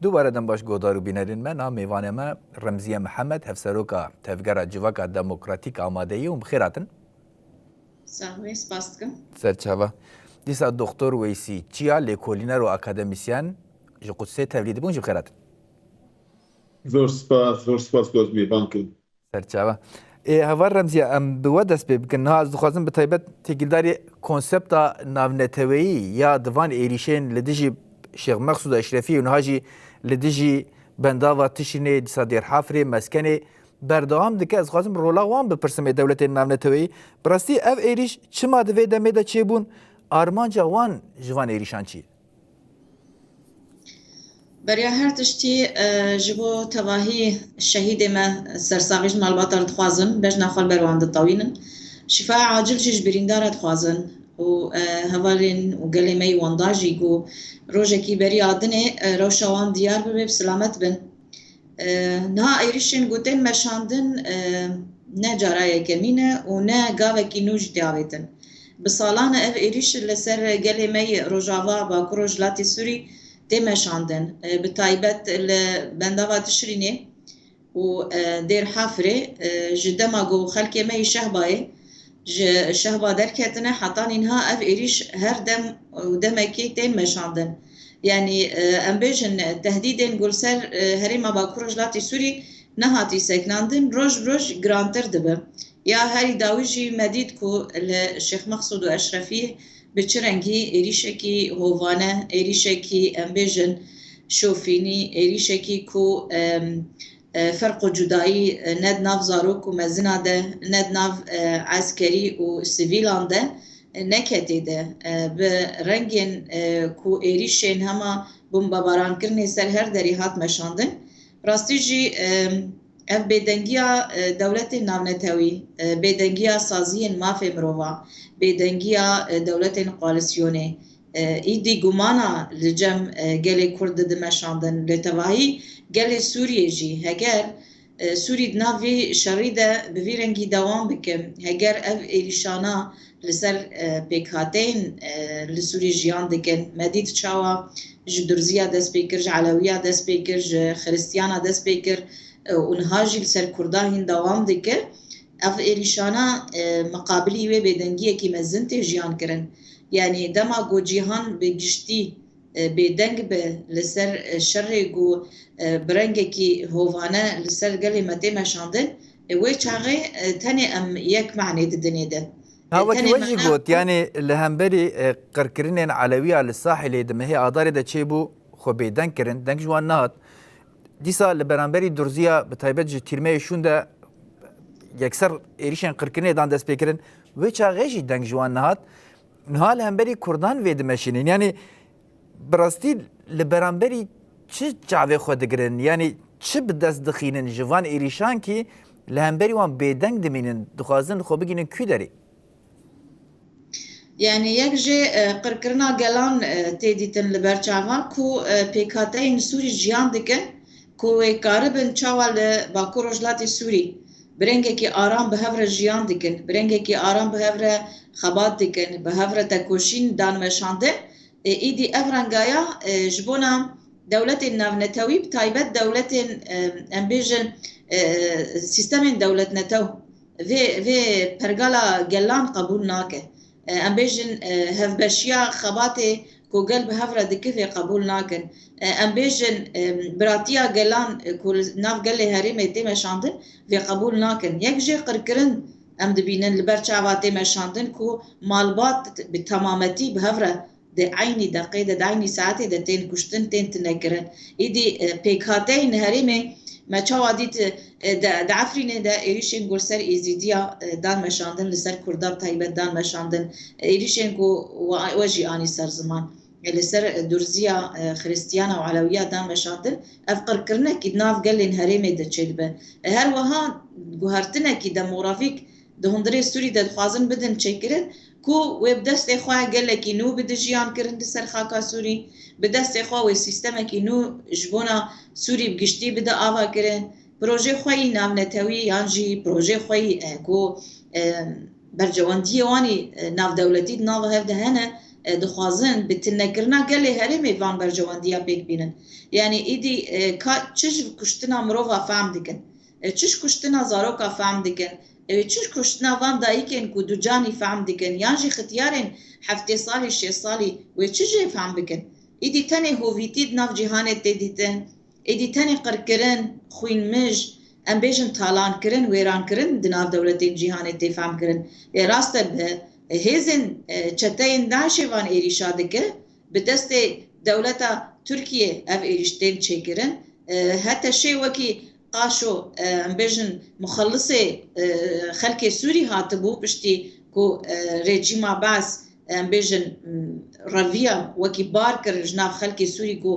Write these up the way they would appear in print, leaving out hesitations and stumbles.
دوباره دم باش گودارو بینرین من نام میوانه ما رمزیه محمد هفسروکا تفگرا جواکا دموکراتیک آماده و بخیراتن سلام سپاس دکم سرچاوا دیسا دکتر ویسی چیا لیکولینر و اکادمیسیان جو قدسه تولید بون جو بخیراتن زور سپاس گوزمی بانکن سرچاوا هوار رمزیه ام بوا دست بکن ها از دخوازم به طیبت تگیلداری کنسپتا ناونتویی یا دوان ایریشن لدیجی شیخ مقصود اشرفی و نهاجی لدیجی بنداوا تشینه دیسا دیر حافری مسکنه بردوام دکه از خواستم رولا وان بپرسم دولت ناونتویی براستی اف ایریش چما دوی دمه دا چه بون آرمانجا وان جوان ایریشان چی؟ بریا هر تشتی جبو تواهی شهید ما سرساقیش مالباتر دخوازن بجنا خال بروان دطاوینن شفاء عاجل چیش بریندار دخوازن و هوالین و گلیمی وانداجی گو روژکی بری آدنه روشوان دیار ببه بسلامت بن نه ایریشن گوتن مشاندن نه جارای کمینه و نه گاوه کی نوج دیاویتن بسالانه اف ایریش لسر گلیمی روژاوا با کروجلاتی سوری دمشاندن بتایبت بنداوا تشرینه و دیر حافره جدما گو خلک می شهبای شهبا درکتنه حتی اینها اف ایریش هر دم و دمکی دمشاندن يعني امبيجن تهديدين قول سر هريما باكروجلاتي سوري نهاتي سكناندن روج جرانتر دبه يا هاري داويجي مديد كو الشيخ مقصود واشرفيه بچرنگي اريشكي هوفانا اريشكي امبيجن شوفيني اريشكي كو فرق جدائي ند ناف زاروك ومزنا ده ند ناف عسكري وسيفيلان ده نکتی ده به رنگین کو ایریشین هما بمباران کرنی سر هر دری هات مشاندن راستی جی اف بدنگیا دولت ناونتوی بدنگیا سازین مافی مرووا بدنگیا دولت قوالسیونه ایدی گمانا لجم گلی کرد دمشاندن لتواهی گلی سوریه جی هگر سوری ناوی شریده بویرنگی دوام بکم هگر اف ایریشانا لسر پیکاتین لسوری جیان دکن مدید چاوا جدرزیا دست پیکر علویا دست پیکر خریستیانا دست پیکر اونهاجی لسر کرداهین دوام دکه اف ایریشانا مقابلی و بدنگیه که مزنت جیان کرن یعنی دما گو جیهان بگشتی بدنگ به لسر شر گو برنگه که هوانه لسر گلی مده مشاندن و چاقه تنی ام یک معنی ددنی ده هاوكي وجه قوت يعني لهمبري قركرين علوية على الساحل دم هي آدار دا تشيبو خو بيدن كرن دنك جوان نهات ديسا لبرانبري درزيا بتايبت جي تيرمي شون دا يكسر إيريشان قركرين دان دست بيكرن ويچا غيشي دنك جوان نهات نها لهمبري كردان ويد مشينين يعني براستي لبرانبري چه جاوه خو دگرن يعني چه بدست دخينن جوان إيريشان كي لهمبري وان بيدنگ دمينن دخوازن خو بگينن كي داري يعني يكجي قركرنا جلان تيديتن لبرچاوا كو بيكاتين سوري جيان دكن كو كاربن چاوال باكوروجلاتي سوري برنگه كي آرام بهفر جيان دكن برنگه كي آرام بهفر خبات دكن بهفر تكوشين دان مشانده ايدي افرنگايا جبونا دولة الناونتوي بتايبت دولة امبيجن سيستم دولة نتو في برگالا جلان قبول ناكه امبيجن هفبشيا خباتي كو قلب هفرة دكفي قبول ناكن امبيجن براتيا قلان كو ناف قلي هريمي تيما شاندن في قبول ناكن يكجي قركرن ام دبينن لبرچاواتي ما شاندن كو مالبات بتمامتي بهفرة دي عيني دقيقة دي عيني ساعتي دي تين كشتن تين تنكرن ايدي بيكاتين هريمي ما چاوا ديت دا عفرینه دا ایریشن گل سر ایزیدیا دان مشاندن لسر کرداب تایبت دان مشاندن ایریشن گو وجی آنی سر زمان لسر درزیا خریستیانا و علویا دان مشاندن افقر کرنه که ناف گلین هریمه دا چید به هر وها گوهرتنه که دا مرافیک دا هندره سوری دا خوازن بدن چکرن کو وب دست خواه گله کی نو بده جیان کرن سر خاکا سوری به دست خواه و سیستم کی نو جبونا سوری بگشتی بده آوا کرن پروژه خوی ناونتوی یانجی پروژه خوی کو برجواندی وانی ناو دولتی ناو هفته هنه دخوازن بتنکرنا گله هرمی وان برجواندیا پیک بینن یعنی ایدی چش کشتنا مروفا فهم دکن چش کشتنا زاروکا فهم دکن چش کشتنا وان دایکن کو دو جانی فهم دکن یانجی ختیارن 7 سالی 6 سالی و چش فهم بکن ایدی تنه هویتید ناف جهانت دیدن ایدی تنه قرکرن خوین مج ام بیشن تالان کرن ویران کرن دناف دولت جهانت فهم کرن راست به هزن چتاین داعش وان ایریشا دکه به دست دولت ترکیه اف ایریشتین چیکرن حتی شی وکی قاشو ام بیشن مخلص خلق سوری هاتبو پشتی کو رژیم عباس ام بیشن رویا وکی بار کر جناب خلق سوری کو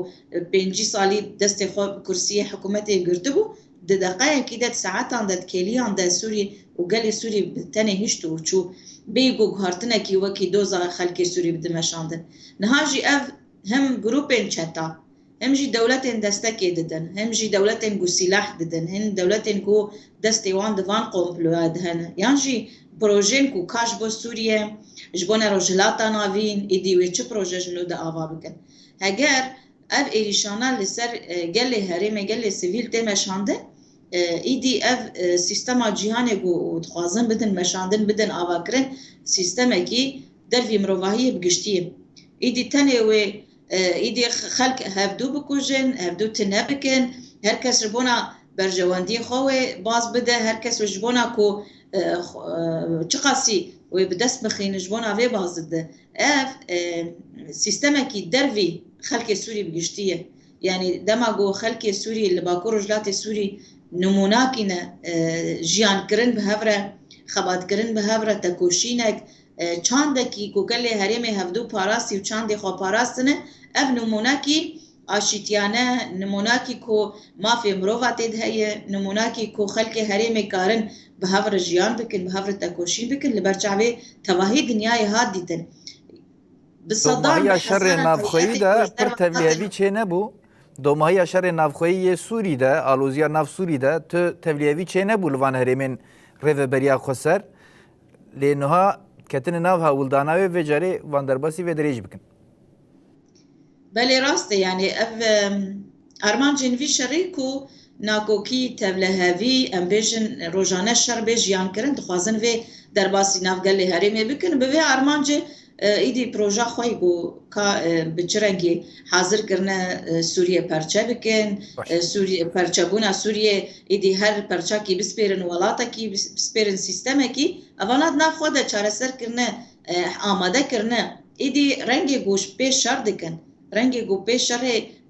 5 سالی دست خو کرسی حکومت گرتبو د دقایق کیدت ساعات اند کلیان د سوری وقال سوری تاني هشتو وشو بيجو هارتنا كي وكي دوزا خلق سوري بدمشاندن نهاجي اف هم جروبين شتا هم جي دولتين دستكي ددن هم جي دولتين جو سلاح ددن هن دولتين كو دستي وان دفان قومبلو دهن يانجي بروجين كو كاش بو سوريا جبونا رجلاتا نافين ايدي ويتش بروجي جنو دا آوا بكن هجر اف ايريشانا لسر جلي هريمه جلي سيفيل تمشاندن ایدی اف سیستم جهانی کو دخوازن بدن مشاندن بدن آواکرن سیستم کی در وی مروایی بگشتیم ایدی تنه و ایدی خلق هفدو بکوجن هفدو تنه بکن هر کس ربونا برجواندی خواه باز بده هر کس رجبونا کو چقاسی و بدست بخین رجبونا وی باز ده اف سیستم کی در وی خلق سوری بگشتیه یعنی دماغو خلق سوری لباکو رجلات سوری نموناکینه جیان کرن به هفره خبات کرن به هفره تکوشینک چاندکی کوکل هریم هفدو پاراستی و چاندی خو پاراستنه اف نموناکی آشیتیانه نموناکی کو مافی مروفاتید هیه نموناکی کو خلق هریم کارن به هفره جیان بکن به هفره تکوشین بکن لبرچاوی تواهی دنیای هاد دیدن دوماهی شر نافخویی ده پر تبلیغی چه نبو؟ دوماهی شر نافخویی سوری ده آلوزیا ناف سوری ده تو تبلیغی چه نبو لوان هرمین ریو بریا خسر لینها کتن ناف هاولداناوی و جاری واندرباسی و دریج بکن. بله راسته یعنی اف ارمان جنوی شریکو ناکوکی تبلیغی ام بیشن روزانه شر بیجیان کرن دخوازن و درباسی ناف گلی هرمی بکن به ارمان جه ایدی پروژه خواهی گو که بچرنگی حاضر کرنه سوریه پرچه بکن سوریه پرچه بونا سوریه ایدی هر پرچه کی بسپیرن ولاتا کی بسپیرن سیستمه کی اوانات ناف خواهده چاره سر کرنه آماده کرنه ایدی رنگی گوش پیش شر دکن رنگی گو پیش شر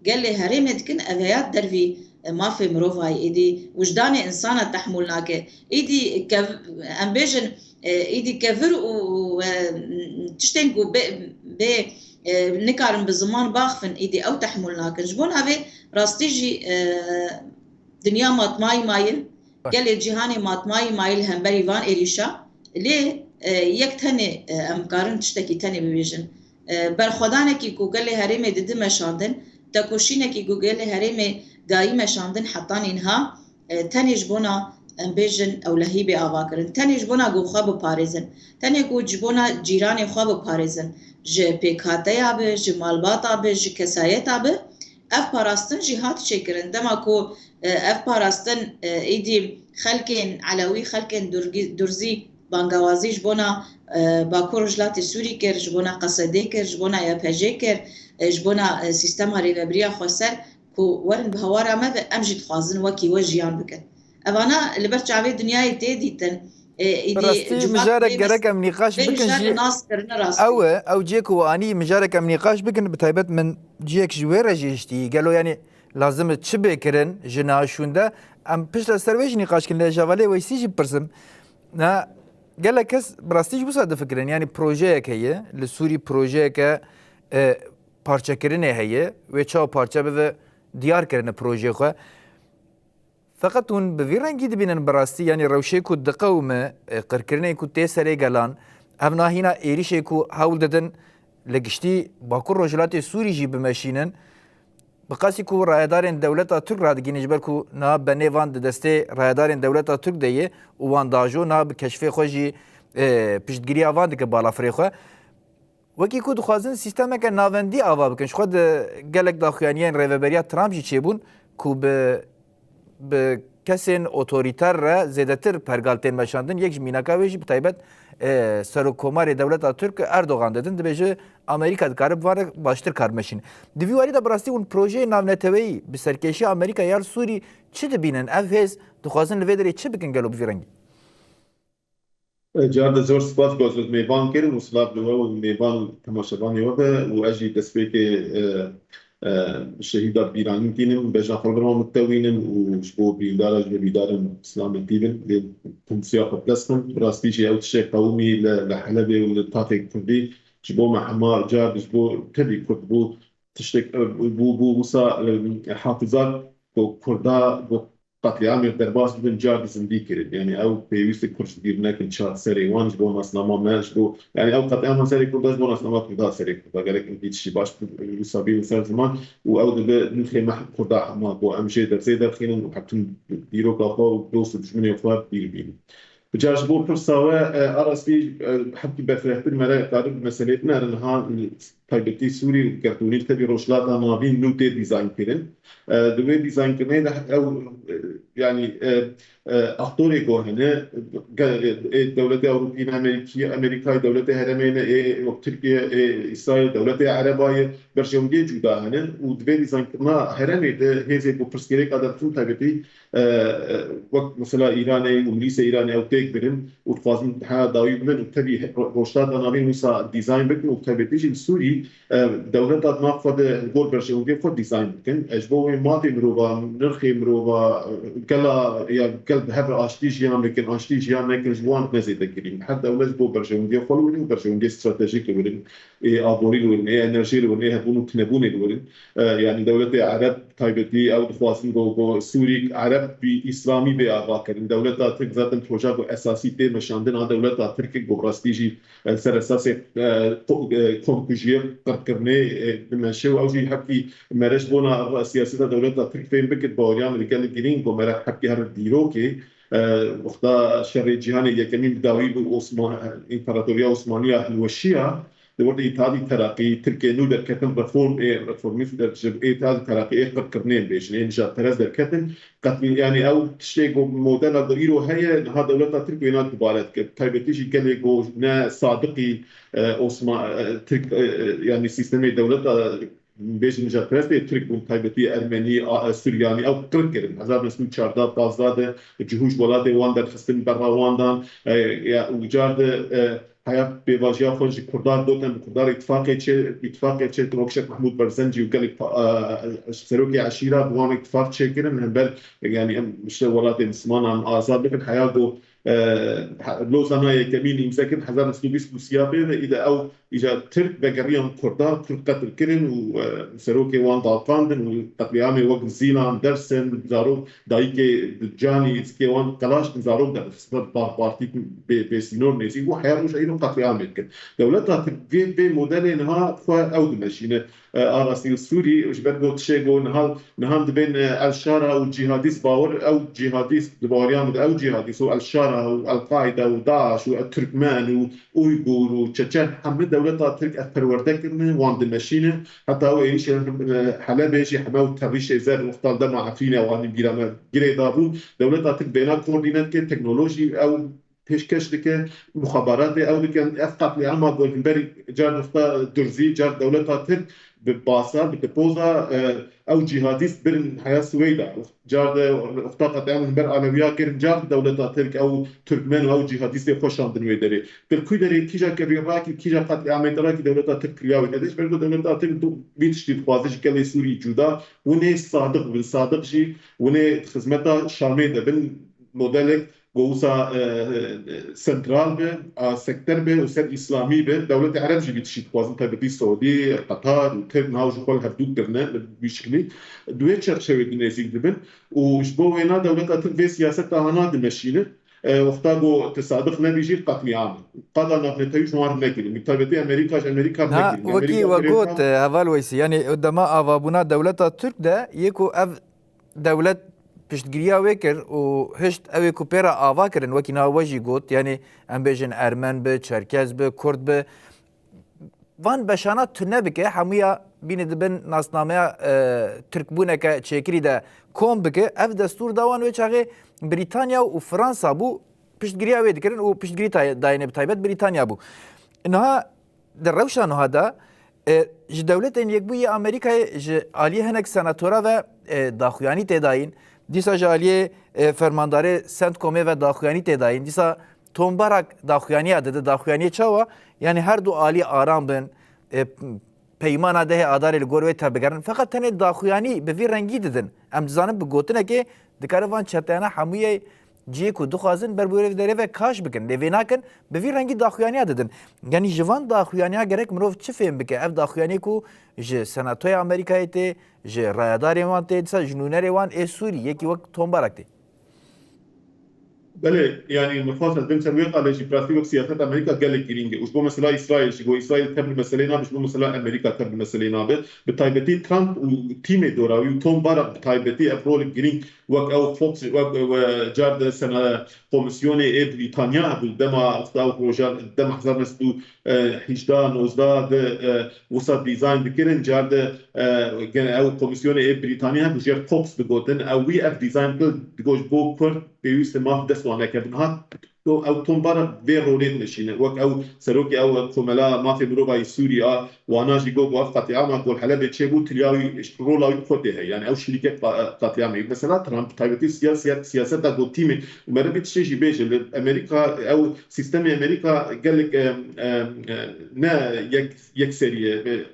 گلی هریم دکن اویات دروی ما في مروفاي ايدي وجدان انسان تحمل ناكه ايدي امبيجن ايدي كفر و تشتنكو ب نكارن بزمان باخفن ايدي او تحمل ناكه جبون هذه راستيجي دنيا ماتماي مايل قال جهاني ماتماي مايل هم بريفان اريشا لي يكتني امكارن تشتكي تاني بيجن برخدانكي جوجل هريمه ددم شاندن تكوشينكي جوجل هريمه دايما شاندن حطان إنها تاني جبونا بيجن أو لهيبة أواكرن تاني جبونا جو خاب باريزن تاني جو جبونا جيراني خاب باريزن ج بيكاتي أبه ج مالبات أبه ج كسايت أبه أف باراستن جهات شكرن دما كو أف باراستن إيدي خلقين علوي خلقين درزي بانغوازي جبونا باكور جلات سوري كر جبونا قصدي كر جبونا يابهجي كر جبونا سيستم ريفابريا خسر کو ورن بهوارا ما امجد خوازن وكي وجيان بكن اوانا لبرچاوي دنياي تي ديتن ايدي مجارك جرك ام نقاش بكن جي او جيكو اني مجارك ام نقاش بكن بتايبت من جيك جويره جيشتي قالوا يعني لازم تشبكرن جناشوندا ام بيش سرويج نقاش كن جوالي ويسيجي برسم نا قال لك براستيج بصاد فكرن يعني بروجيك هي لسوري بروجيك parçakirine heye ve çav parça ve diyar kerine proje xwe fakat hûn bi vî rengî dibînin bi rastî yanî rewşê ku diqewme qirkirinê ku tê serê gelan ev nahîna êrişê ku hewl didin li giştî Bakur Rojhilatê Sûrî jî bimeşînin bi qasî ku rayedarên dewleta Türk radigînin ji ber ku niha benê van di destê rayedarên dewleta Türk de ye û wan dajo niha bi keşfê xwe jî piştgiriya van dike balafirê xwe وەکی کو دخوازن سیستەمێکە ناوەندی ئاوا بکەن خۆ gelek daxuyaniyen rêveberiya Trump jî çêbûn ku bi kesên otorîter re zêdetir pergal tên meşandin yek ji mînaka wê jî bi taybet Serokkomarê Dewleta Türk Erdogan dedin dibêje Amerîka dikare bi vare baştir karmeşîn. Di vî warî de bi rastî hûn projeyê navneteweyî bi serkêşiya Amerîka yar Sûrî çi dibînin ev hêz dixwazin li vê derê çi bikin gelo bi vî rengî? جار زور سپاس باز میوان کردن و سلام لوا و میوان تماشاوان یوبه و اجی دسپیک شهیدا بیرانی تینم بجا خبرم متوینم و شبو بیدار جو بیدارم سلام تیبن تنسیق بلستم راستی جی اوت شيء قومي لحلبة وللطاقة كردي جبو مع حمار جار جبو تبي كرد بو تشتك بو وصا حافظات بو كردا بو قتلعام درباس بدن جار زندگی کرد یعنی او پیوست کرد گیر نکن چهار سری وانج بو ناسنامه منش بو یعنی او قطعا سری کرداش بو ناسنامه کردا سری کرد اگر اینکه چی باش یوسابی مثال زمان و او دبه نخی محل کردا حما بو امجه در زیدر خیلن و حتون دیرو کافا و دوست دشمنی افراد بیر بجاش بو فرصاوه ارستی حبکی بفرهتر مرا قارب مسئلتنا رنها تایبتی سوری کارتونی تبی روشلات نابین نوته دیزاین کردن دوی دیزاین کردن او يعني اخطوري كوهنه دولة أوروبية أمريكا دولة هرمين وتركيا إسرائيل دولة عربية برشهم دي جدا هنه ودبي ديزاين كنا هرمي ده هذي بفرسكيرك أدرتون تابتي وقت مثلا إيراني ومليس إيراني أو تيك برن وتفاصل ها داوي من وتبي روشات أنابين ويسا ديزاين بكن وتبتي جل سوري دولة ما فد جول برشهم دي فد ديزاين بكن أجبوه ماتي مروبا نرخي مروبا كلا يا قلب هبر آشتيج يام لكن آشتيج يام لكن جوان نزيد كريم حتى أولاد بو برشون دي خلوني وبرشون دي استراتيجيك لورين آبوري لورين إنرجي لورين هبونو تنبوني لورين يعني دولة عرب تايبتي أو دخواسن جو سوري عرب بإسلامي بآغا كريم دولة ترك ذاتن بروجا أساسي تي مشاندن هذا دولة ترك جو براستيجي سر أساس كونكوجير قرقرني بمشي أو جي حكي مرش بونا سياسة دولة ترك فين بكت باوريان رجال الجنين جو مرح حكي هر ديروكي وقتا شر الجهان يكمل داوي بالعثمان الإمبراطورية العثمانية الوشية دورت إيطالي تراقي تركيا نو در كتن رفورميست در جب إيطالي تراقي قد كرنين بيش إنجا ترز در كتن قد يعني أو تشتي موديل ضريرو هي هذا دولة تركيا نات دبالت كتايبتيجي قال جو نا صادقي عثمان ترك يعني سيستم دولة بيش نجا برسي ترك بون تايبتي أرمني سورياني أو كركرن هزار نسمي چاردا بازداد جهوش ولاد وان در خستن برا واندان يا وجارد حياة بواجهة خرج كردار دوتن كردار اتفاقية چه تروكشك محمود برزنجي وقال سروكي عشيرة بوان اتفاق چه كرن هنبال يعني مش ولاد مسلمان عن آزاد لكن حياة دو لوزانا يكمين يمسكن حزار نسلوبيس بوسيابي إذا أو إذا ترك بقريان كردار ترك قتل كرن وسروكي وان دالقاندن وقتليامي وقت زيلان درسن زارو دايكي جاني سكي وان قلاش زارو در خصبت بارتي بسينور نيسي وحياروش أيضا قتليامي كن دولتها في موديل إنها خوا أو دمشينة أراسي السوري وجبت قلت شيء قول نهان بين الشارع والجهاديس باور أو جهاديس دباريان أو جهاديس والشارع والقاعدة وداعش والتركمان وأويغور وتشتشن حمد دولتها ترك أثروردك وان دمشينة حتى هو إيش حلب إيش حماو تريش زاد مختال دم عفينة وان بيرام جري دابو دولتها ترك بينات كوردينات كتكنولوجي أو پیشکش دکه مخابرات او دکه افقط لعما گولنبرگ جار نفتا درزی جار دولت ترک بباسا بتپوزا او جهاديست برن حياة سويدا جار اختاقت عمل بر علويا كرن جار دولت ترك او تركمان او جهاديست خوشان دنوي دري بالكوي دري كيجا كبيراكي كيجا قتل عمل دراكي دولت ترك رياوي ندش برضو دولت ترك بيتشتي خوازش كلي سوري جودا وني صادق بالصادق جي وني خدمتها شامل بن موديلك جوزا سنترال به سكتر به وسد إسلامي به دولة عرب جي بتشيد وازن تبدي السعودي قطر وترك نهاوج كل هردوك درنا بشكلي دوية شرشوي دنيزيك دبن وشبو هنا دولة تنفي سياسة هنا دمشينة وقتا جو تصادق نبيجي قتل عام قضى نتائج نوار نكلي متابعة أمريكا نكلي وكي وقوت هذا ويسي يعني قدما أفابونا دولة ترك ده يكو أف دولة پشتگیریا وکر و هشت اوی کو پیرا آوا کرن وکی ناوجی گوت یعنی ام بیجن ارمن به چرکز به کرد به وان بشانه تنه بکه همویا بین دبن ناسنامه ترک بونه که چکری ده کم بکه اف دستور داوان و چاقه بریتانیا و فرانسا بو پشتگیری اوی دکرن و پشتگیری داینه بتایبت بریتانیا بو انها در روشان هذا ج دولت ان یک بوی امریکای ج عالیه هنک سناتورا و داخویانی تداین دیسا ج عالیه فرماندار سنت کومه و داخویانی تداین دیسا تومبارک داخویانی اده داخویانی چاوا یعنی هر دو عالی آرام بن پیمان ده آدار الگوروی تبگرن فقط تنه داخویانی به وی رنگی ددن ام زانم بگوتنه که دکاروان چتانه همویه جی کو دخوازن بربوری داره و کاش بکن لیویناکن به وی رنگی داخویانی ددن یعنی جوان داخویانی ها گرک مروف چه فهم بکه اف داخویانی کو ج سناتوی امریکایی ته ج رایداری وان ته دیسا جنونر وان ای سوری یکی وقت تومبارک ته بله يعني مخاطر بين ترويق على جغرافيا وسياسات امريكا قال جرينج وش بو مثلا اسرائيل شو اسرائيل تبع مسألة مش بو مثلا امريكا تبع مسألة نابل بتايبتي ترامب وتيم دوراوي وتوم بارك بتايبتي ابرول جرينج او فوكس وجارد سنه كوميسيوني اي بريطانيا بالدما افتاو بروجال الدم حزر نسدو حجدا نوزدا وسط ديزاين بكرن جارد او كوميسيوني اي بريطانيا بجير فوكس بغوتن او وي اف ديزاين بجوج بو كور بيوست ما دسوا لكن او تنبار في رولين مشين وك او سروكي او كملا ما في بروبا سوريا وانا جيجو وافقت عام اقول حلب تشيبو تلياوي رولا يفوتها يعني او شركه قاطعه مثلا ترامب تايبتي سياسه دا تيم مربي تشي بيج امريكا او سيستم امريكا قال لك نا يكسريه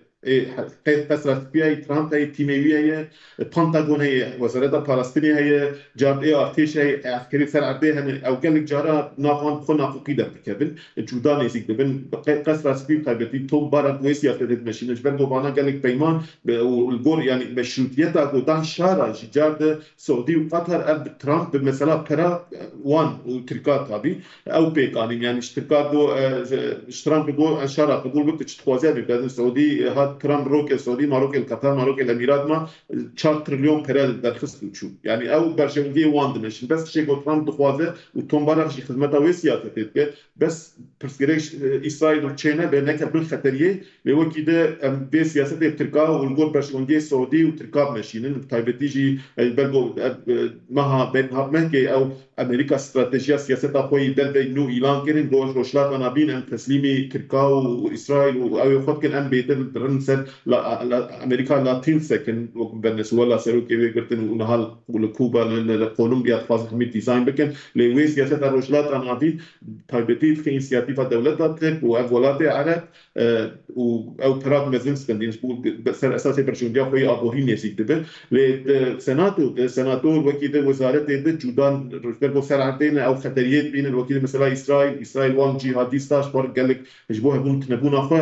كسرت فيها ترامب هي تيمويه هي بنتاغون هي وزاره فلسطين هي جاب ارتش هي عسكري سر عبده او قال لك جارا نافون خنا فقيده بكبن جودان يزيد بن كسرت فيه قبتي توم بارد ويسيا تدد ماشين جبن بانا قال لك بيمان والجور يعني مشروطيتها قدام شارع جارد سعودي وقطر اب ترامب بمثلا برا وان وتركات هذه او بيكان يعني اشتراكات دو اشتراك دو شارع بقول قلت تخوازي بلاد السعودي ترامب روك السعودي ماروك القطر ماروك الامارات ما 4 تريليون برال درخص شو يعني او برشنجي واند مش بس شيء ترامب دخوازه وتومبارك شي خدمته وسياسه بس برسكريش اسرائيل وتشينا بينك بالخطريه لو كده في سياسه تركيا والجول برشنجي السعودي وتركيا ماشيين تايبتيجي بلغو مها بينها مهكي او امريكا استراتيجيه سياسه قوي دل نو اعلان كرين دوش روشلات انا بين ان تسليمي تركيا واسرائيل او خد كان ام بيتن درنسن لا امريكا لا تنسكن فنزويلا سيرو كيف قلتن ونهال ولكوبا لكولومبيا فاز ميت ديزاين بكن لوي سياسه روشلات انا بين تايبتي في انسياتيفا دولتات واولات عرب او تراب مزنس كندين بس اساسي برشونديا خوي ابوهين يسيك دبل سناتور وكيل وزاره جودان روشبرغو سرعتين او خطريات بين الوكيل مثلا اسرائيل وان جهاديستاش قال لك جبوها بون تنبونا خو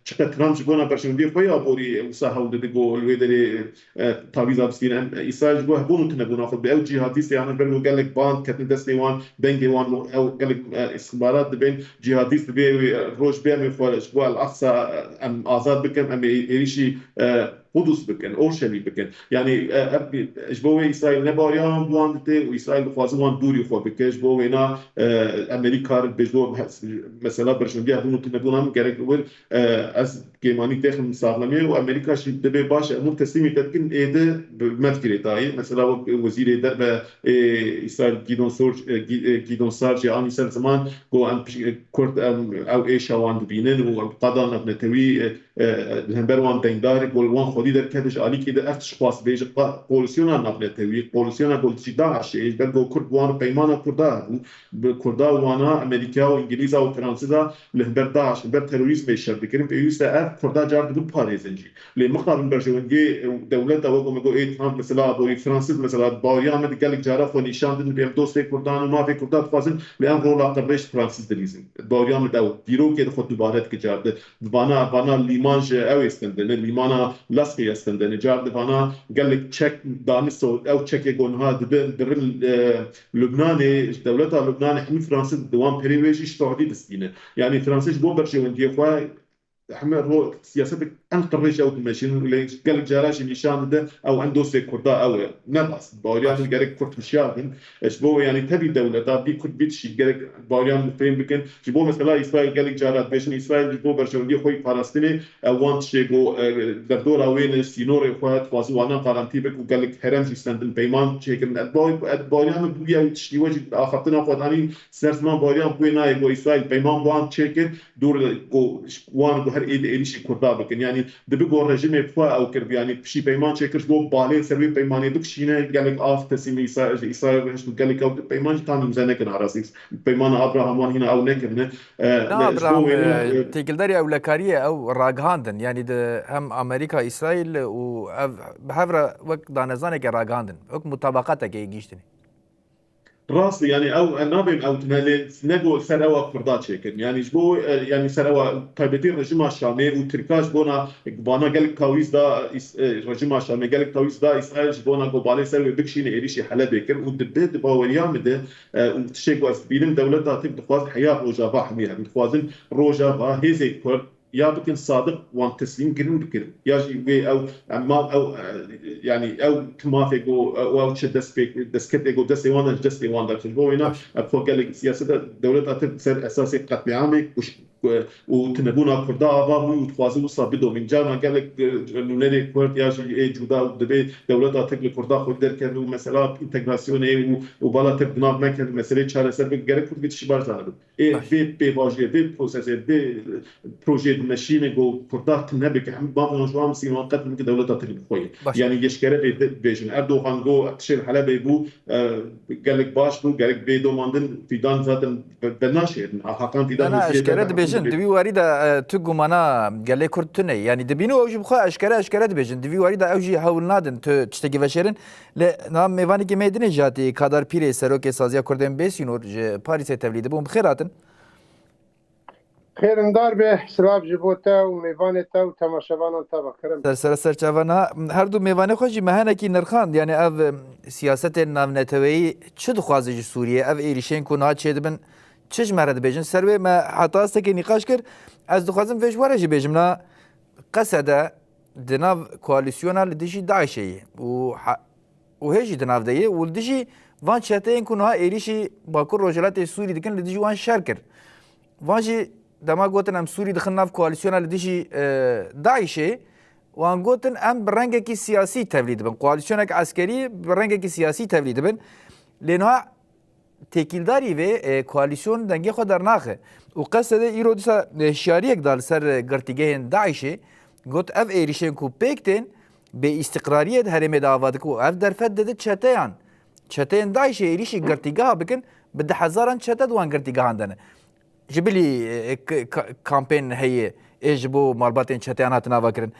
چقدر ترامب جبونا برشونديا خوي ابوري وساها ودغو الويدري تعويض ابستين اسرائيل جبوها بون تنبونا خو باو جهاديست يعني برغو قال لك بان كتن دسنيوان بنجي وان او قال لك استخبارات بين جهاديست بي روج بيعمل جبوها الاقصى ام ازاد بكم ام يريشي قدس بكن اورشليم بكن يعني جبوه اسرائيل نباريان بواندته واسرائيل خوازوان دوري خو بكش بوينا امريكا بجو مثلا برشندي هبونو تنبونام gerek ول از كيماني تخم ساغلمي وامريكا شي دبي باش امور تسليمي تكن ايده بمذكرتاي مثلا وزير درب اسرائيل جيدون سارج اني سر زمان جو ام كورت او ايشا واند بينن وقضا نتوي الهمبروان ديندار والوان خودی در کدش علی که در افتش خواست بیش پولسیونا نقلتوی پولسیونا گلچی داعش ایش بلگو کرد وان پیمان کردا کردا وانا امریکا و انگلیزا و فرانسیزا لهبر داعش لهبر تروریسم ایش شرط کریم پیوسته اف کردا جارد دو پاریزنجی لی مختار برجوانگی دولت او مگو ایت هم مثلا بوری فرانسیز مثلا باریان مد گلک جارا خو نشان دن بیم دوست کردان و ما فی کردا فازن لیام رولا قبرش فرانسیز دلیزن باریان دو دیرو که خود دوباره که جارد وانا لیمانج او استندن لیمانا لاسكي استندن جارد فانا قال لك تشيك دانسو او تشيك يقولها در لبنان دولتها لبنان حمي فرنسا دوام بريويش سعودي دستينه يعني فرنسا جو برشي وندي خو احمد رو سياسه انقريش او تمشين اللي قال جاراش نشان ده او عنده سي كردا او نبس باوريان باش قال كرت مشاهن اشبو يعني تبي دوله دا بي كرت بيتشي قال باوريان فين بكن جبو مثلا اسرائيل قال جارات بيشن اسرائيل جبو برجولي خوي فلسطيني وانت شيغو دردور وين سينور اخوات فازوانا قارنتي بك وقال لك هرم جيستند البيمان شيكن باوريان بيا تشتي وجه اخرتنا فوتاني سرسمان باوريان بوينا يقول اسرائيل بيمان وان شيكن دور جو وان جو هر ايد ايش كردا بكن يعني دبيجو رژیم فوا او کرد یعنی پشی پیمان چکرش بو باله سروی پیمانی دکشینه گلک آف تسمی ایسا رشت گلک او پیمان تام مزنه کن عراسی پیمان ابراهام وان هنا او نکرنه نا شبو ابراهام وینا تيكلداري او لكاريه او راغهاندن يعني ده هم امريكا اسرائيل و بهفرا وقت دانزانك راغهاندن وك مطابقاتك يجيشتني راسي يعني او نابم او تنالي نجو سروا كردات شكل يعني جبو يعني سروا طيبتين رجيم الشامي وتركاش بونا بانا قال كاويس دا رجيم الشامي قال كاويس دا اسرائيل جبونا قبالي سروا بكشين ايريشي حلب بكر ودبيت باوريام ده وتشيكو اسبيلم دولتها تبدخواز حياه روجافا حميها بتخوازن روجافا هيزي كرد يا بكن صادق وان تسليم كرن بكر يا جي او ما او يعني او كما جو او تشد دسكت جو دسي وانا دسي وانا تجبو هنا باش فوق قال سياسه الدوله تصير اساسي قتل عامي وتنبونا كردا افا وتخوازو صابدو من جانا قال لك انه نري كورد يا جي جودا ودبي دوله تقل كردا خو در كانوا مثلا انتجراسيون وبالا تبنا مكان مساله چاره سر بگره كرد بتشبار زانه اي باش في باجي في بروسيس في بروجي ماشين جو كردا تنبك هم بعض نجوم سيما قد من دوله تقل خوي باش يعني يشكره بيجن اردوغان جو تشير حلبه بو قال لك باش بو قال لك بيدو ماندن في دان زادن بناشر حقان في دان انا وسيله اشكرت بيجن دبي واريدا تقو مانا قال لي كرتني يعني دبينو اوجي بخا اشكرت بيجن دبي واريدا اوجي هول نادن تشتكي بشرن لا ميواني كي ميدني جاتي كادر بيري سروكي سازيا كردن بيسينور باريس تبليد بوم خيراتن خير دار به سلاب جبوتا و میوانتا و تماشاوانان تا بکرم سر چاوانا هر دو میوانه خوشی مهنه کی نرخاند یعنی اف سیاست ناونتوی چه دخوازی سوریه اف ایریشن کونا چه دبن چش مرد بیجن سروی ما حتی است که نقاش کرد از دخوازم فيش وارجی بیجم نا قصده دناف کواليسيونا لديشي داعشي و هيجي دناف ديه ولديشي وان شاتين كونها ايريشي باكور روجلات السوري دكن لديشي وان شاركر وانجي دما قوتن ام سوري دخلنا في كواليسيونا لديشي داعشي وان قوتن ام برنجكي سياسي توليد بن كواليسيونك عسكري برنجكي سياسي توليد بن لانها تکیلداری و کواليسيون دنگی خود در ناخه و قصد ایرو دیسا شیاریک دال سر گرتیگه داعشی گوت اف ایریشن کو پیکتن به استقراریت هرم داواد کو اف در فد ده چتیان داعش ایریشی گرتیگه بکن بده هزاران چته دوان گرتیگه هندنه جبلی کامپین هي اجبو مالباتين چتیانات ناوا کرن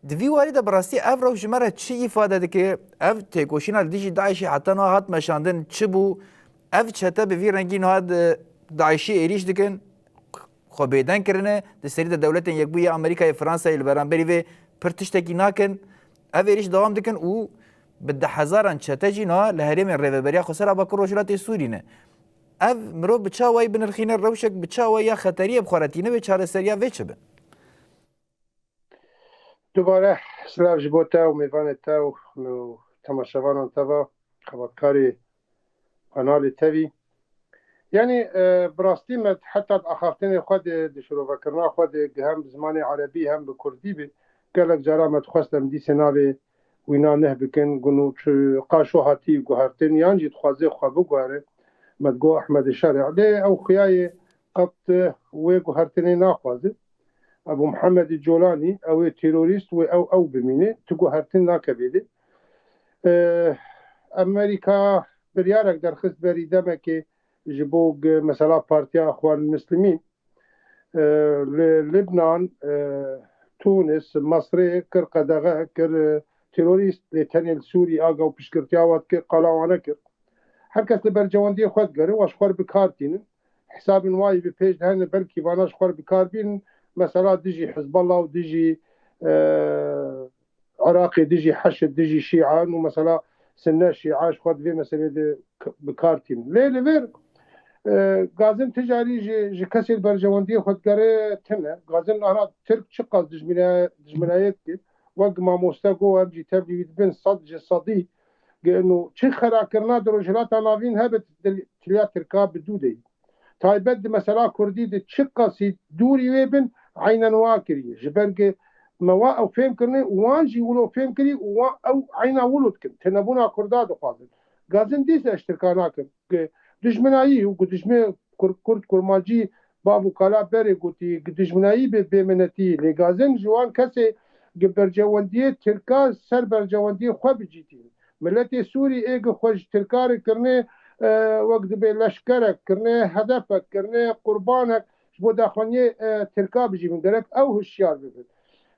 دوی وارد براستی اف رو جمره چی ifade دکه اف تکوشینا دیجی داعشی حتی نه هات مشاندن چی بو اف چته به وی رنگین هات داعشی ایریش دکن خو بیدن کرنه د سری د دولت یک بو امریکا فرانسا ال برانبری و پرتشتکی ناکن اف ایریش دوام دکن او بده هزاران چته جینا لهریم ریوبریا خسر با کروجلات سورینه اف مرو بچاوی بنرخینه روشک بچاوی یا خطریه بخورتینه به چاره سریا وچبه دوباره سلام جبوتا و میوانتا و تماشاوانان تا خبرکاری قنال تاوی يعني براستي ما حتى اخافتني خود دشرو فكرنا خود هم بزمان عربي هم بكردي بي قال لك جرا ما تخواستم دي سنابي وينا نه بكن قنو قاشو هاتي وقهرتن يانجي تخوازي خوابو قهره ما تقو احمد الشارع ليه او خياي قط وقهرتني ناخوازي ابو محمد الجولاني او تيروريست او بمينه تقو هرتن ناكبيدي امريكا بريارك درخص بريدمكي جبوق مثلا بارتيا اخوان المسلمين لبنان تونس مصر كر قدغه كر تيروريست لتنيل سوري اغا وبشكرتياوات كر قلاوانا كر هركس لبرجواندي خود قري واش خور بكارتين حساب واي ببيج هن بلكي باناش خور بكاربين مثلا ديجي حزب الله وديجي عراقي ديجي حشد ديجي شيعة ومثلا سنة شيعة خود في مثلا بكارتين ليه لفير غازن تجاری جی کسی برجواندی خودگره تنه غازن آنها ترک چه قصد دجمنایت کرد وقت ما مستقو هم جی تبدیل بین صد جسدی انه چه خراکرنا دروجلات ناوین هبت تلیا ترکا بدوده تایبت مثلا کردی ده چه قصی دوری ویبن عینا واکری جبرگ موا او فهم کرنه وانجی ولو فهم کری او عینا ولود کن تنبونا کردا دخوازن غازن دیس اشترکانا کن دجمنایی و دجمن کرد کرماجی بابو کالا بره گوتی دجمنایی به بمنتی لگازن جوان کسی برجواندی ترکا سر برجواندی خو بجیتی ملت سوری ایگ خوش ترکار کرنه وقت به لشکرک کرنه هدفک کرنه قربانک بو داخلنی ترکا بجی من درک او هشیار ببید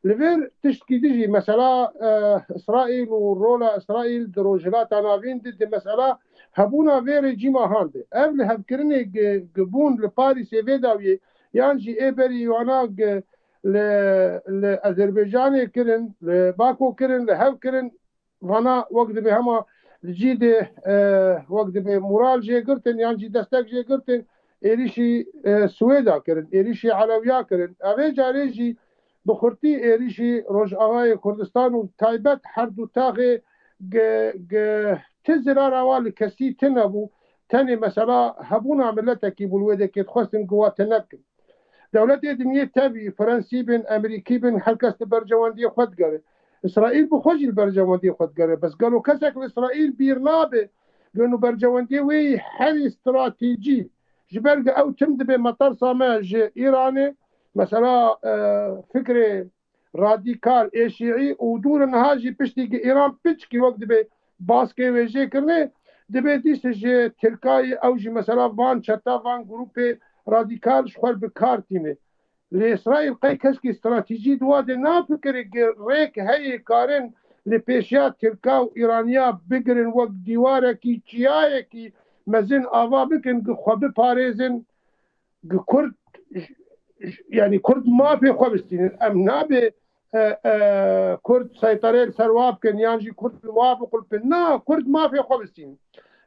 لبر تشتكي تجي مثلا اسرائيل ورولا اسرائيل دروجلات عناوين ضد مساله هبونا فيري جيما هاندي قبل هبكرني جبون لباريس فيداوي يانجي ايبري يوانا لاذربيجان كرن لباكو كرن لهب كرن وانا وقت بهما جيد وقت بمورال جي قرتن يانجي دستك جي قرتن ايريشي سويدا كرن ايريشي علويا كرن اوي جاريجي بخورتی ایریشی روجاوای کردستان و تایبت هر دو تاغه تزرار اوال کسی تنبو تنی مثلا هبونا ملتکی بلوده که خواستن قوات نکن دولت دنیا تابی فرانسی بن امریکی بن هر کس برجواندی خود گره اسرائیل بخوش البرجواندی خود گره بس قالوا كسك اسرائيل بيرنابه لانه برجواندي وي حل استراتيجي جبرق او تمد بمطار صامج ايراني مثلا فكرة راديكال شيعي ودور نهاجي بشتي ايران بيتشكي وقت دبي باسكي ويجي كرني دبي ديستج تركاي او جي مثلا فان شتا فان جروب راديكال شخور بكارتيني لاسرائيل قي كسكي استراتيجي دواد نا فكر ريك هي كارن لبيشيات تركا وايرانيا بقرن وقت ديواركي تشيايكي مزن افا بكن خب باريزن كرد يعني كرد ما في خوبستين ام نابي كرد سيطرين سرواب كن يانجي كرد موافق البنا كرد ما في خوبستين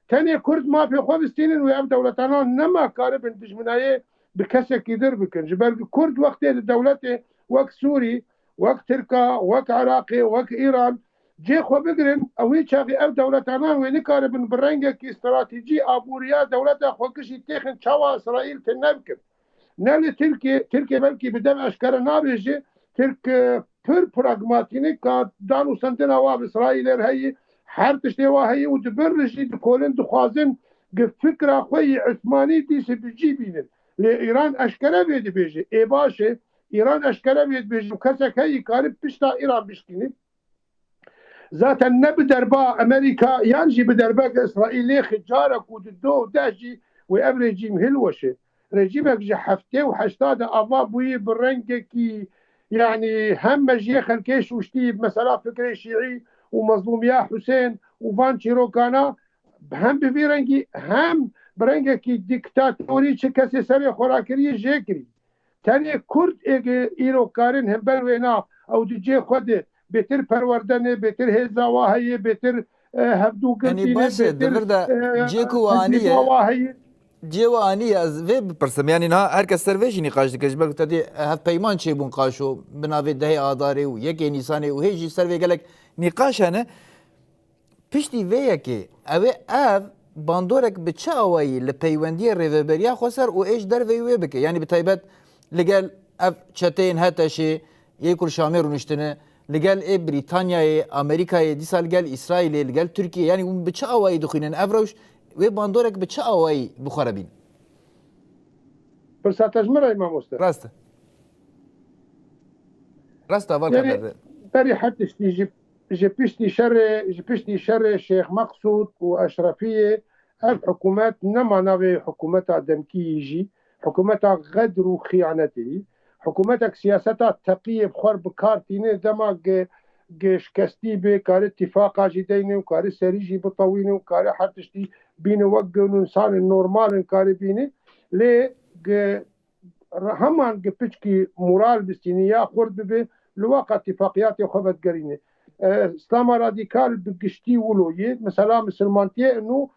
تاني كرد ما في خوبستين وياب دولتنا نما قارب انتجمنايه بكسك يدر بكن جبال كرد وقت دولته وقت سوري وقت تركا وقت عراقي وقت ايران جي خو بقرن اوي شاغي او دولتنا وين قارب برنجك استراتيجي ابوريا دولته خو كشي تخن تشوا اسرائيل تنبكن نل ترکیه بلکی بدم اشکار نابیجی ترک پر پراغماتینی که دانو سنتنا و اسرائیل هی هر تشتی و هی و دبرشی دکولن دخوازن فکر خوی عثمانی دیس بجی بینن لإيران اشکار بید بیجی ای باشه ایران اشکار بید بیجی کسک هی کاری پشتا ایران بشکنی ذاتا نبدربا امریکا یانجی بدربا اسرائیل خجارك ودو داجي وابرجي مهلوشه رجيمك جحفته وحشتاد أضابوي بالرنجكي يعني هم جيخ الكيش وشتيب مثلا فكري شيعي ومظلوميا حسين وفان شيروكانا هم بفيرنجي هم برنجكي ديكتاتوري كسي سري خوراكري جيكري تاني كرد إيرو كارن هم بلوينا أو دي خود بيتر پروردن بيتر هزاواهي بيتر هفدو يعني باشا دبردا جيكو وانية جوانی از وی بپرسم یعنی نه هر کس سرویشی نقاش دکش بلکه تدی هف پیمان چه بون قاشو بناوی ده آداره و یک نیسانی و هیچی سروی گلک نقاش هنه پشتی ویه که اوه اف باندورک به چه آوایی لپیوندی ریوبریا خسر و ایش در وی بکه یعنی به طیبت لگل اف چتین هتشه یکر شامر نشتنه لگل ای بریتانیای امریکای دیسال گل اسرائیل لگل ترکیه یعنی اون به چه آوایی دخینن افروش و باندورك بچه آوایی بخوربین بس تجمره امام مستر راسته اول يعني كده بري حتى جبشتي شر شيخ مقصود واشرفيه الحكومات نما نبي حكومتها دمكي يجي حكومتها غدر وخيانته حكومتك سياستها تقية بخور بكارتينه دماغ شكستي بكار اتفاق جدينه وكار سريجي بطوينه وكار حتشتي بين وقن انسان النورمال كار بينه ليه همان بيشكي مورال بستينيا خرد به لواقع اتفاقيات خبت قرينه اسلام راديكال بقشتي ولويه مثلا مسلمانتيه انه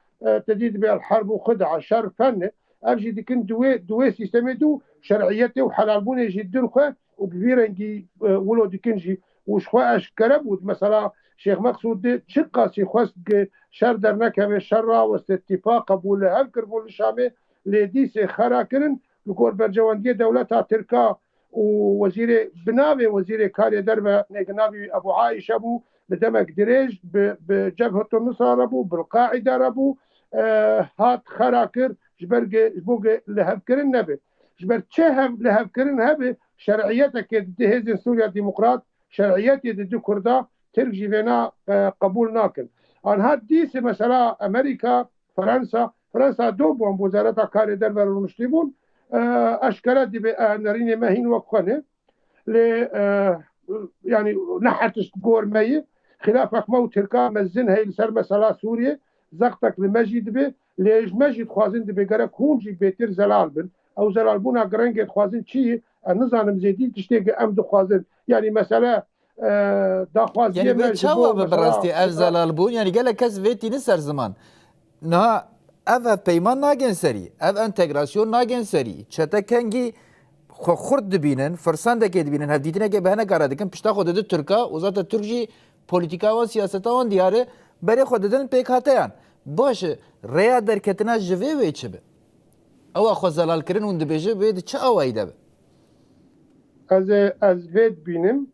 تديد بالحرب وخدعه شر فن افجي دكن دوي سيستم دو شرعيته وحلال بونه جدا خو وبفيرنجي ولو دكنجي وش خو اشكرب مثلا شيخ مقصود شقه سي خواست شر در نکه شر و اتفاق قبول هل کربول شامه لدیس خراکرن لکور برجواندی دولت ترکا ووزير بنابي وزير كاري دربه نجنابي ابو عايش ابو بدمك دريج بجبهه النصارى ابو بالقاعده ابو هات خراكر جبوق لهبكرن نبي جبر تشهم لهبكرن هبي شرعيتك دهز سوريا ديمقراط شرعيتي ضد كردا ترجي فينا قبول ناكن ان هاد ديس مثلا امريكا فرنسا دوبون وزاره كاري دربه المسلمون اشكالات دي نرين ماهين وقفنه ل يعني نحت تقور مي خلافك مو تركا مزن هي سر مسألة سوريا زقتك لمجد به ليش مجد خوازن دي بقرا كونجي بيتر زلال بن او زلال بونا قرنجة خوازن شي النظام زيدين تشتيق امد خوازن يعني مسألة دا خوازن يعني بتشاوه ببرستي اف زلال بون يعني قال كز فيتي نسر زمان نها اف پیمان ناگن سری اف انتگراسیون ناگن سری چتا کنگی خورد دبینن فرسان دکه دبینن هف دیدنه که بهنه کاره دکن پشتا خود ده ترکا وزات ترکی پولیتیکا و سیاستا وان دیاره بری خود دن پیک هاتیان باشه ریا درکتنا جوه وی چه به او خو زلال کرن اون دبیجه به چه اوایی ده به از وید بینم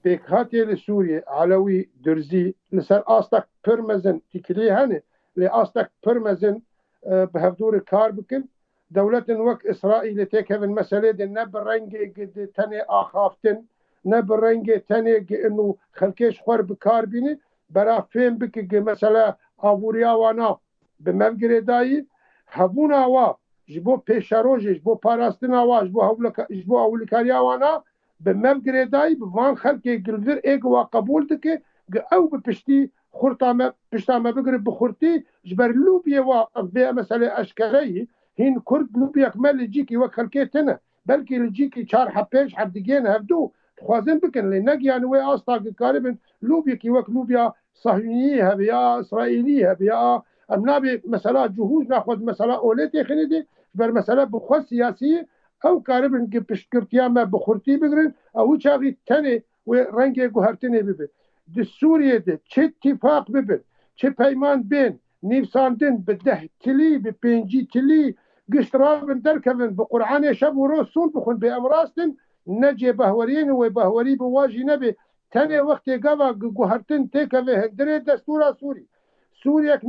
پیک هاتی لسوریه علوی درزی لسر آستک پرمزن تکلی هنه لأصلك برمزن بهفدور كار بكن دولة وك إسرائيل تكفن مسألة نب رنج قد تاني آخافتن نب رنج تاني إنه خلكيش خور بكار بيني برا فين بك مسألة أبوريا وانا بمفجر داي هبونا وا جبو بيشاروج جبو باراستنا وا جبو أولكاريا وانا بمفجر داي بفان خلكي قلدر إيقوا قبول دكي أو ببشتي خورتا پشتا بگرب بخورتی جبر لوبیا و به مسئله اشکالی هین کرد لوبیا کمال لجیکی و خلکتنه بلکه لجیکی چهار حپیش حد دیگه هفدو خوازن بکن لنگی یعنی و آستا قاربن لوبیا کی وک لوبیا صهیونیه بیا اسرائیلیه بیا امنابی مسئله جهود ناخذ مسئله اولتی خنیدی جبر مسئله بخواد سیاسی او قاربن که پشتکرتیا ما بخورتی بگرن او چاقی تنه و رنگ گوهرتنه ببه د سوریه ده چه اتفاق ببین چه پیمان بین نیفساندن به 10 تلی به 5 تلی گشترابن درکبن به قرآن شب و روز سون بخون به امراستن نجی بهورین و بهوری بواجی نبی تنه وقتی گوا گوهرتن تکوه هندره دستور سوریه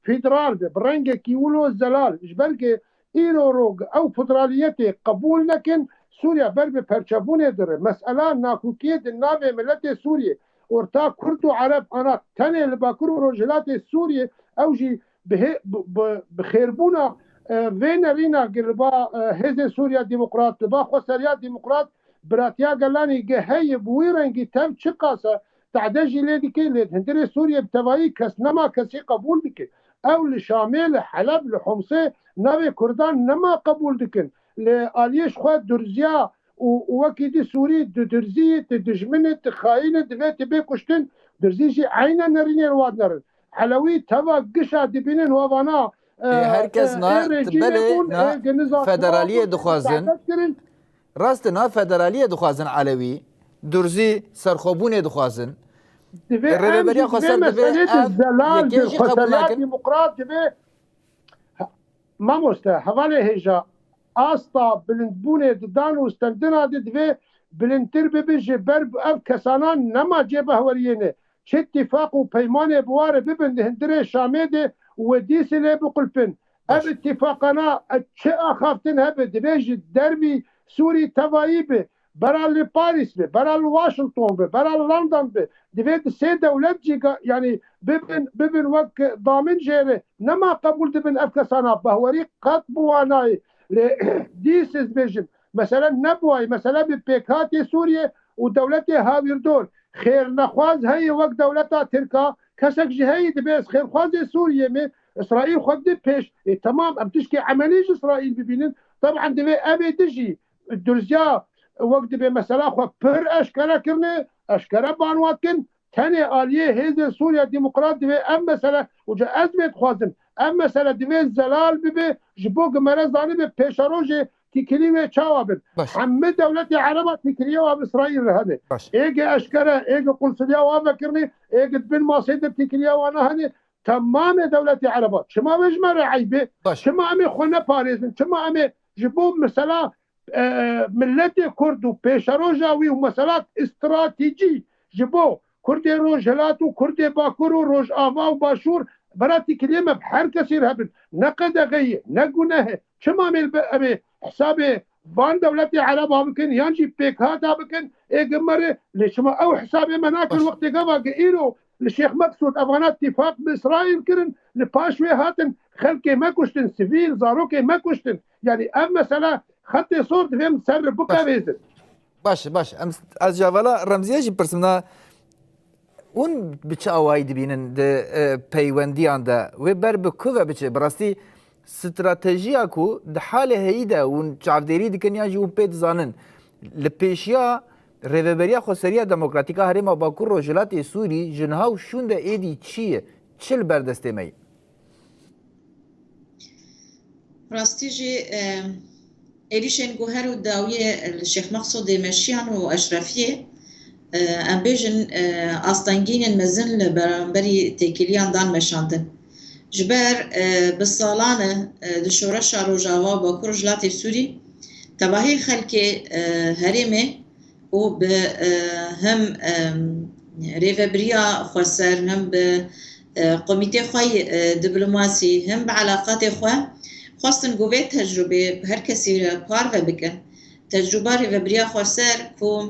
فدرال به برنگ کیولو زلال بلکه ایرو روگ او فدرالیتی قبول نکن سوریا بر به پرچبونه داره مسئله ناکوکیه د ناو ملت سوریه ورتا كرد وعرب انا تاني لباكر ورجلات سوريا اوجي بخيربونا فينا رينا قربا هزي سوريا ديمقراط لبا خسريا ديمقراط براتيا قالاني هي بويرنجي تم شقاسه تعدجي ليدي كي ليد هندري سوريا بتواي كس نما كسي قبول دكي او لشامل حلب لحمصي ناوي كردان نما قبول دكن لاليش خوات درزيا ووكيدي سوري درزي تدجمنت خاينة دفات بيكوشتن درزيشي عينا نرين الواد نرن حلوي توا قشا دبينن وابانا هركز نا تبالي فدرالية دخوازن راستنا فدرالية دخوازن علوي درزي سرخوبون دخوازن الربرية خسر الزلال بالخسريات ديمقراط ما مستا حوالي هجا آستا بلندبونه ددان و استندنا ددوه بلندتر ببیجه برب اف کسانان نما جبه ورینه چه اتفاق و پیمان بواره ببند هندره شامه ده و دیسی لی بقلپن اف اتفاقنا چه آخافتن هبه دبیجه دربی سوری توایی به برال پاریس به برال واشنطن به برال لندن به دوید سه دولت جیگا یعنی ببن وقت ضامن جیره نما قبول دبن اف کسانا بهوری قط بوانای ديسز بيجم مثلا نبوي مثلا ببيكات سوريا ودولة هاويردون خير نخواز هي وقت دولتها تركا كسك جهي دبيس خير خواز سوريا من اسرائيل خد بيش تمام ام تشكي عمليش اسرائيل ببينن طبعا دبي ابي تجي الدرزيا وقت دبي مثلا خو بر اشكرا كرنه اشكرا بانواتكن تاني آلية هيز سوريا ديمقراط دبي ام مثلا وجا ازمت خوازن ام مثلا دوی زلال ببه جبو گمره زانی به پیشاروج تیکلی و چاوابد باش همه دولت عربا تیکلی و اسرائیل رهنه باش ایگ اشکره ایگ قنصلیا و بکرنی ایگ بن ماسید تیکلی و نهنه تمام دولت عربا شما مجمر عیبه باش شما امی خونه پاریزن شما امی جبو مثلا ملت کرد و پیشاروجاوی و مثلا استراتیجی جبو کرد روجهلات و کرد باکور و روج آوا و باشور براتی کلمه بحر کسی هبن نقد غیه نگونه شما امی حساب وان دولت عرب ها بکن یانجی پیک ها بکن اگمره لشما او حساب مناكل وقت قبا قيلو للشيخ مقصود افغان اتفاق باسرائيل كرن لباشوي هاتن خلقي ما كشتن سيفيل زاروكي ما كشتن يعني ام مثلا خطي صورت فهم سر بكا بيزن باش از جوالا رمزیه جی پرسمنا اون بچه آوائی دبینن ده پیوندیان ده و بر بکو و بچه براستی استراتیجیا کو ده حال هیده اون چافدری دکن یا جی اون پید زانن لپیشیا ریوبریا خسریا دموکراتیکا هرما باکور روجلات سوری جنها و شون ده ایدی چیه چل بردسته می راستی جی ایریشن گوهر و داویه الشيخ مقصود مشیان و اشرفیه ام بیجن آستانگین مزن لبرانبری تکیلیان دان مشاندن جبر بالصالانه دشورش روجاوا باکور روجلات سوری تباهی خلک هرمه و به هم ریوبریا خسر هم به قومیته خواه دیپلماسی هم به علاقات خواه خواستن گوه تجربه هر کسی را پار و بکن تجربه ریوبریا خسر که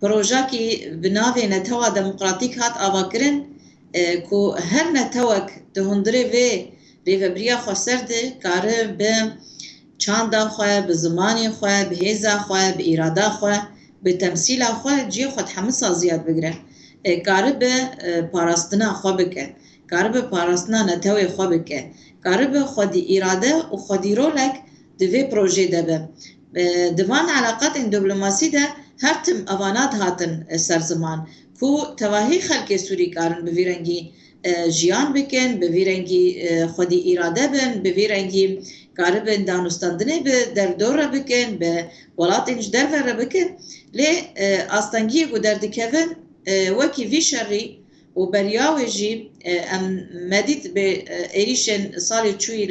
پروژه که بناوه نتوه دموکراتیک هات آوا کرن که هر نتوک دهندره و ریوبریا خسر ده کاره به چاندا خواه به زمانی خواه به هیزا خواه به ایرادا خواه به تمثیل خواه جی خود همه سازیات بگره کاره به پاراستنا خواه بکن کاره به پاراستنا نتوی خواه بکن کاره به خودی ایراده و خودی رولک دوی پروژه ده به دوان علاقات این دیپلماسی ده هر تم اوانات هاتن سرزمان کو تواهی خلک سوری کارن به ویرنگی جیان بکن به ویرنگی خودی ایراده بن به ویرنگی کار به دانستاندنی به در دور بکن به ولات اینج در ور بکن لی آستانگی گو در دکون وکی وی شری و بریاوجی ام مدید به ایریشن سال چوی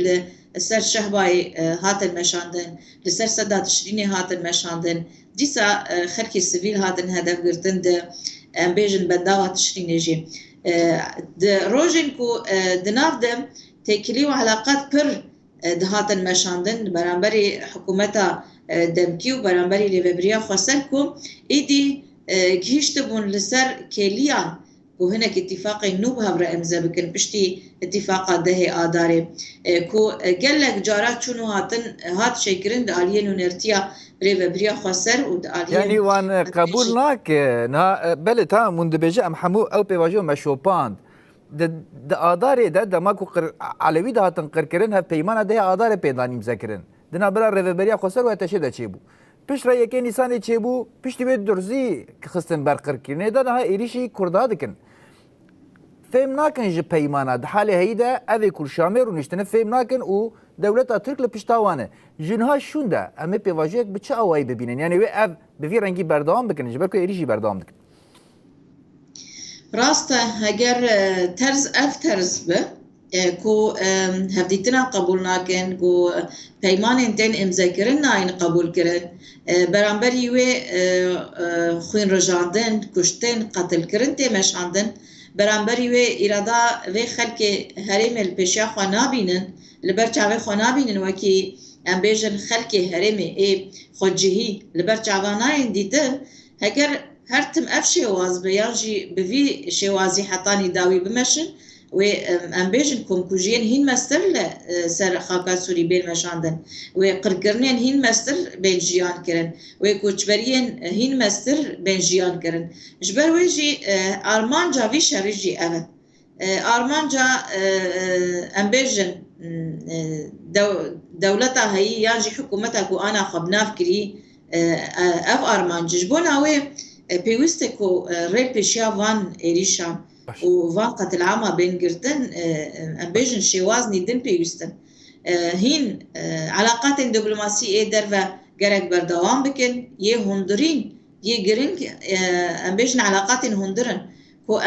لسر شهبای هاتن مشاندن لسر صدات شرینی هاتن مشاندن دیسا خلکی سویل هاتن هدف گرتن ده ام بیجن بنداوات شرینی جی ده روژن کو دناف دم تکلی و علاقات پر دهاتن مشاندن برانبری حکومتا دمکی و برانبری لیوبریا خسر کو ایدی گهشت بون لسر کلیان کو هناك اتفاق نوب هبر امزا بکن پشتی اتفاق ده آداره کو گلک جارات چونو هات شکرن ده آلیه نونرتیا لیوبریا خسر و ده آلیه یعنی وان قبول ناکه بله تا مندبجه ام حمو او پیواجه مشوپاند د آداره ده ماکو علوی ده هاتن قرکرن هف پیمان ده آداره پیدانیم ذکرن دنا برا ریوبریا خسر و تشه ده چی بو پیش را یکی نیسان چی بو پیشتی به درزی خستن بر قرکرنه ده نه ایریشی کرده دکن فهم ناکن جه پیمانه ده حال هیده اوی کرشامه رو نشتنه فهم ناکن و دولت ترک لپشتاوانه جنها شونده اما پیواجه به چه آوایی ببینن یعنی و او به وی رنگی بردام بکنن جبر که ایریشی بردام دکن راسته اگر طرز به کو هفدیتنا قبول ناکن کو پیمان انتین امضا کرن ناین قبول کرن برانبری و خوین رجاندن کشتن قتل کرن تیمشاندن برانبری و ایرادا و خلک هرم الپشیا خوانا بینن لبرچاوه خوانا بینن وکی ام بیجن خلک هرم ای خودجهی لبرچاواناین دیده اگر هر تم اف شواز بیاجی بوی شوازی حتانی داوی بمشن و ام بیجن کمکوژین هین مستر سر خاکا سوری بین مشاندن و قرقرنین هین مستر بین جیان کرن و کوچبرین هین مستر بین جیان کرن جبر ویجی آرمان جا وی شوی جی اوه آرمان جا ام بیجن دولتا هایی یا جی حکومتا کو آنا خبناف کری اف آرمان جبون اوه پیوسته کو ریل پیشیا وان ایریشا وفان قتل عامة بين قرتن أمبيجن شوازني دن بيوستن هين علاقات دبلوماسية درفا جرك بردوام بكن هندرين جرينج أمبيجن علاقات هندرن هو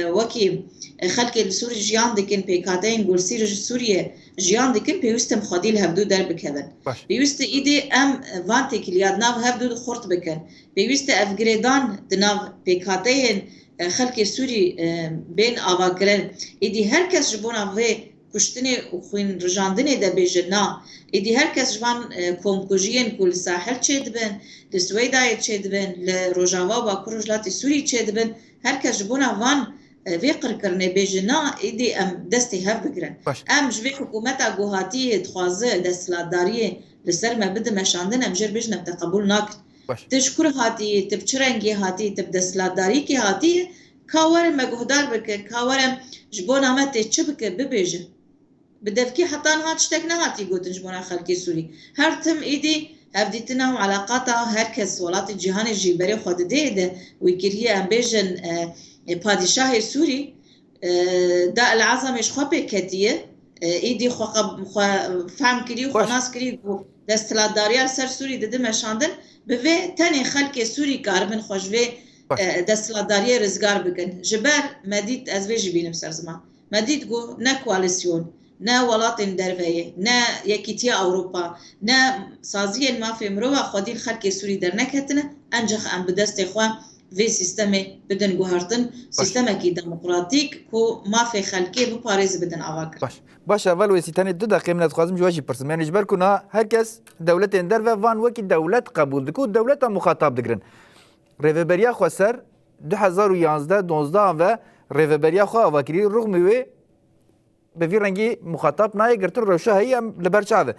وكي خلق السوري جيان دكن بيكاتين قول سوريا جيان دكن بيوستم خديل هبدو دربك هذا بيوست إيدي فانتك الياد ناف هبدو خرط بكن بيوست أفجريدان دناف بيكاتين خلق السوري بين آواجرن إيدي هركس جبونا في كشتني وخوين رجاندني دا بيجنا إيدي هركس جبان كومكوجين كل ساحل تشدبن لسويدا تشدبن لروجاوا وكروجلات السوري تشدبن هركس جبونا فان فيقر كرني بيجنا إيدي دستي هف بكرن جبي حكومتا جوهاتي تخوازه دستلاداريه لسر ما بده مشاندن جر بيجنا بتقبل ناكت تشكر هاتي تبچرنگي هاتي تبدسلاداري كي هاتي كاور مجهودار بك كاور جبونا ما تشبك ببيج بدفكي حتى هات شتكنا هاتي قلت جبونا خلقي سوري هرتم ايدي هفديتنا وعلاقاتها هركز ولات الجهان الجيبري خود ديده ويكرهي امبيجن بادشاه سوري دا العظم ايش خبي كتيه ايدي خو فهم كري خناس كري دستلاداريال سر سوري دد مشاندن بوی تنی خلق سوری کاربن خوشوی دستلاداری رزگار بکن جبر مدید از وی جبینم سرزمان مدید گو نه کوالسیون نه ولات درویه نه یکیتی اروپا نه سازی المافی مروه خودی خلق سوری در نکتنه انجخ ام بدست خواه وی سیستمی بدن گوهرتن سیستمی که دموکراتیک کو مافی خلقی بپاریز بدن آواکر باش اول وسیتانی 2 دقیقه من خواستم جواجی پرسم یعنی جبر کنه هر کس دولت اندر و وان وکی دولت قبول دکو دولت مخاطب دگرن ریوبریا خو سر 2011 12 و ریوبریا خو واکری رغم وی به وی رنگی مخاطب نای گرتر روشه هی لبرچاوه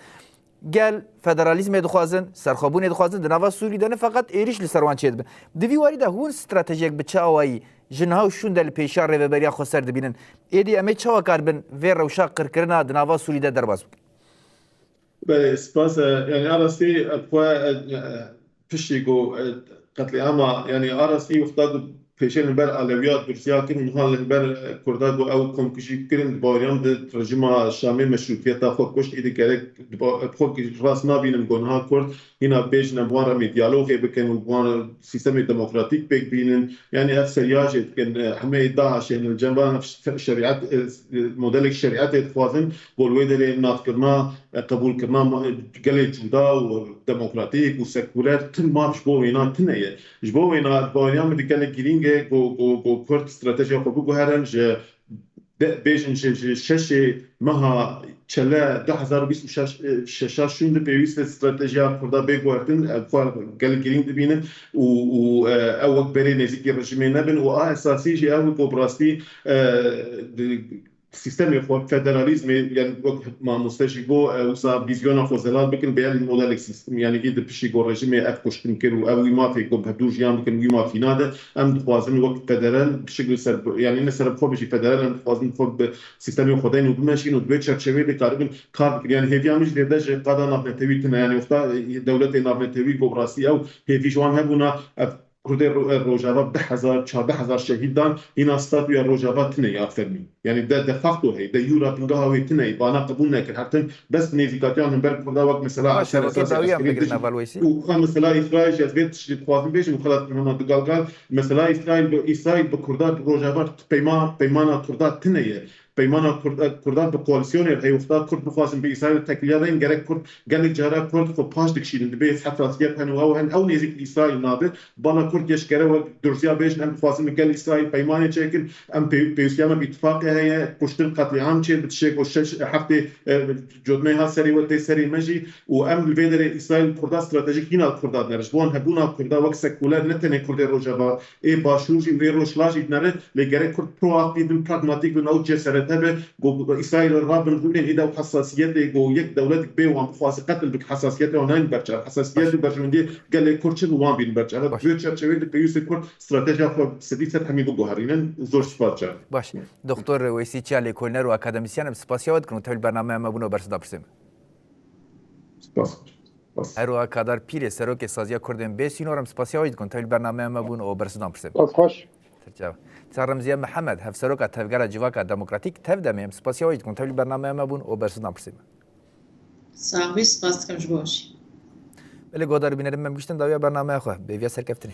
گل فدرالیسم دخوازن سرخابون دخوازن دنوا سوری دنه فقط ایریش لسروان چید به دوی واری ده هون استراتژیک بچاوایی جنها شون دل پیشار ریوبریا خو سر دبینن ایدی امی چاوا کاربن و روشا قرکرنا دنوا سوری ده درباز بله سپاس يعني ارسي اقوى فشيغو قتل عام يعني ارسي وقتاغو پیشین بر اولویات روسیا کردن حال بر کردها او کمکشی کردن باریان د ترجمه شامل مشروطیت خود کشت ایده کرد خود راست نبینم گناه کرد اینا بیش نبوار می دیالوگ بکن و بوار سیستم دموکراتیک بک بینن یعنی افسریاج کن همه داعش این جنبان شریعت مدل شریعت خوازن بولوی دل نات کرنا قبول کرنا گله جدا و دموکراتیک و سکولر تن ما بشبو اینا تنیه جبو اینا باریان می دیگه گرینگ go kurt strategia خو بگو هرنج بیشن شش مها چله 2026 شون پیوست استراتژیا کرده بگوردن افعال گل گرین دبینن و او بری نزدیک رژیم نبن و اساسی جی او کوبراستی سیستم خود فدرالیسم یعنی ما مستشیگو وسا ویزیون خودزلال بکن بیان مدل سیستم یعنی که دپشیگو رژیم اف کشتن کرو او ما فی کو بدوج یام بکن وی ما فیناده ام خوازن وقت فدرال بشکل سر یعنی نسر خو بشی فدرال ام خوازن خود سیستم خودین و بمشین و به چرچوی دکاربن کار یعنی هیویامش دیدش قادا نافنتوی تن یعنی وقتا دولت نافنتوی کوبراسی او هیوی جوان هبونا کرد روجاوا 10,000 شهید دان این استاد یا روجاوا تنه افرمی یعنی ده فاکتو هی ده یورا بنگاه هوی تنه بانا قبول نکرد حتی بس نیزیکاتیان هم بر کرده وقت مثلا عشر اساسی و خان مثلا اسرائیل جز بیت شدید خوازم بیش مخالفت من دقال مثلا اسرائیل به کرده روجاوا پیمان کرده تنه پیمان کردان به کوالسیون هی افتاد کرد بخواستن به اسرائیل تکلیه دین گرک کرد گل جارا کرد خو پاش دکشیدن به حساسیت هنو او نزیک اسرائیل نابه بالا کرد یشکره و درسیا بیش هم خواستن گل اسرائیل پیمان چکن ام پیوسیام به اتفاق هی کشتن قتل عام چه بتشک و شش هفته جدمه ها سری و تی سری مجی و ام الفيدر اسرائیل کرد استراتژیک هنا کرد نرجبون هبونا کرد وقت سکولار نتنه کرد روجاوا ای باشوجی و روشلاجی نره لگرک کرد پرواکتیو پراغماتیک و نو جسر تبع جو إسرائيل الرابن يقولون إذا حساسيته جو يك دولتك بيه وعم خاص قتل بك حساسيته وناين برجع حساسيته برجمندي قال لي كرتشل وان بين برجع هذا بيرجع شوي بيوسف كرت استراتيجية خو سديسة حمي بقو هرينا زور سباتشا باش دكتور ويسي تشالي كولنر وأكاديميسيان بسباسيات كانوا تبع البرنامج ما بنو برسدا برسم هرو كادر بيري سروك سازيا كردن بيسينورم سباسيات كانوا تبع البرنامج ما بنو برسدا برسم خوش ترجع رمزية محمد هفسروك تفجر جواك ديمقراطيك تبدأ مهم سباسيا ويد كنت برنامج ما بون وبرسنا برسيمة صاحبي سپاس دکم ji bo wişî. بله گودار بینرم من گوشتن داویا برنامه خواه به ویا سرکفتنی